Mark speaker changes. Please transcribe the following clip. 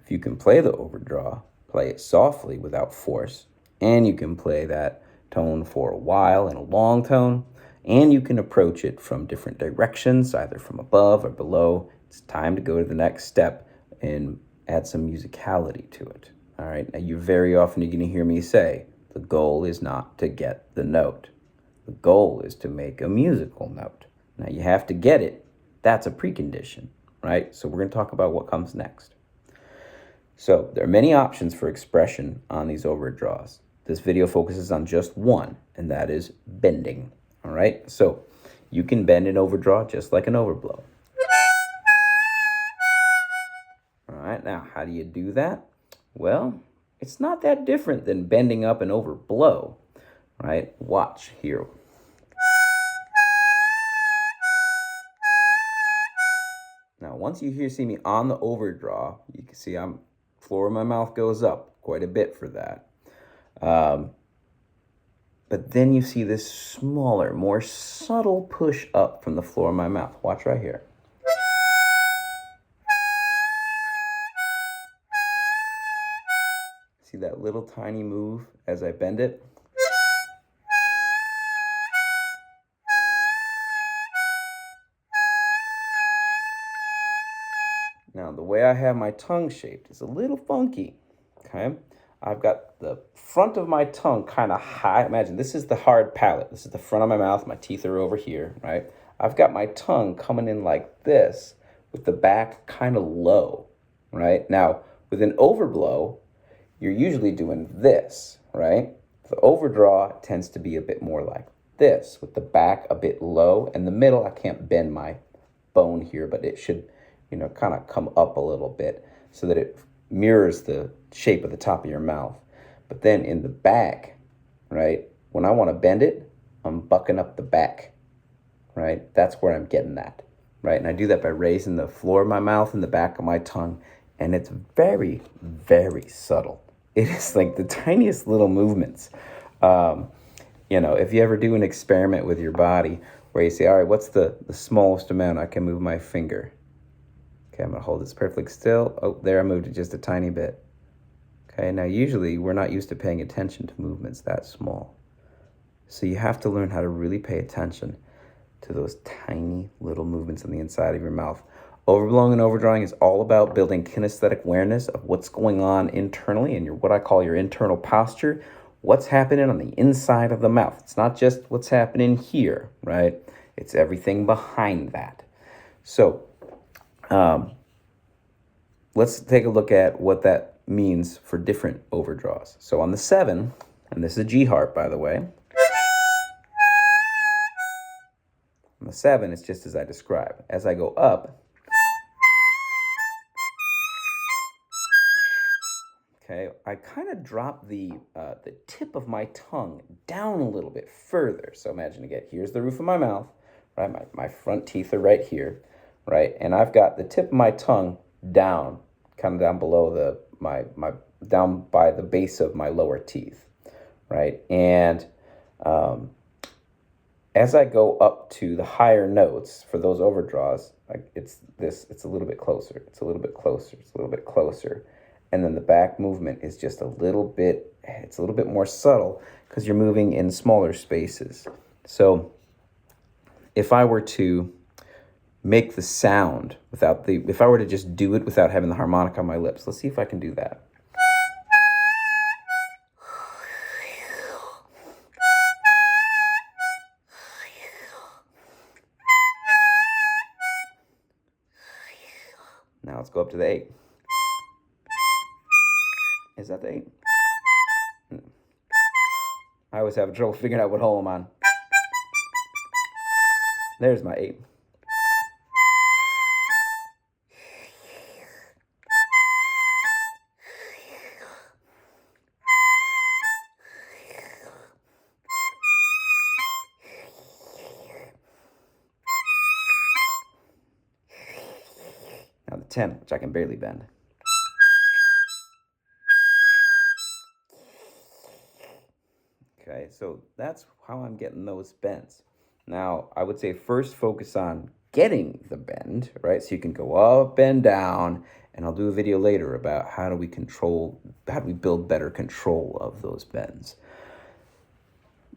Speaker 1: If you can play the overdraw, play it softly without force, and you can play that tone for a while in a long tone, and you can approach it from different directions, either from above or below, it's time to go to the next step and add some musicality to it. All right, now very often you're going to hear me say, the goal is not to get the note. The goal is to make a musical note. Now you have to get it. That's a precondition, right? So we're going to talk about what comes next. So there are many options for expression on these overdraws. This video focuses on just one, and that is bending. All right, so you can bend an overdraw just like an overblow. All right, now how do you do that? Well, it's not that different than bending up an overblow, right? Watch here. Now, once you see me on the overdraw, you can see floor of my mouth goes up quite a bit for that. But then you see this smaller, more subtle push up from the floor of my mouth. Watch right here. See that little tiny move as I bend it? Now, the way I have my tongue shaped is a little funky, okay? I've got the front of my tongue kind of high. Imagine this is the hard palate. This is the front of my mouth. My teeth are over here, right? I've got my tongue coming in like this with the back kind of low, right? Now, with an overblow, you're usually doing this, right? The overdraw tends to be a bit more like this, with the back a bit low, and the middle, I can't bend my bone here, but it should, kind of come up a little bit so that it mirrors the shape of the top of your mouth. But then in the back, right, when I want to bend it, I'm bucking up the back, right? That's where I'm getting that, right? And I do that by raising the floor of my mouth and the back of my tongue, and it's very, very subtle. It is like the tiniest little movements. If you ever do an experiment with your body where you say, all right, what's the smallest amount I can move my finger? Okay, I'm going to hold this perfectly still. Oh, there, I moved it just a tiny bit. Okay, now usually we're not used to paying attention to movements that small. So you have to learn how to really pay attention to those tiny little movements on the inside of your mouth. Overblowing and overdrawing is all about building kinesthetic awareness of what's going on internally in what I call your internal posture, what's happening on the inside of the mouth. It's not just what's happening here, right? It's everything behind that. So let's take a look at what that means for different overdraws. So on the 7, and this is a G harp, by the way. On the 7, it's just as I described. As I go up, okay, I kind of drop the tip of my tongue down a little bit further. So imagine again, here's the roof of my mouth, right? My front teeth are right here, right? And I've got the tip of my tongue down, kind of down below my down by the base of my lower teeth, right? And as I go up to the higher notes for those overdraws, it's a little bit closer, it's a little bit closer, it's a little bit closer. And then the back movement is just it's a little bit more subtle because you're moving in smaller spaces. So if I were to make the sound if I were to just do it without having the harmonic on my lips, let's see if I can do that. Now let's go up to the 8. Is that the 8? I always have trouble figuring out what hole I'm on. There's my 8. Now the 10, which I can barely bend. Okay, so that's how I'm getting those bends. Now, I would say first focus on getting the bend, right? So you can go up and down, and I'll do a video later about how do we build better control of those bends.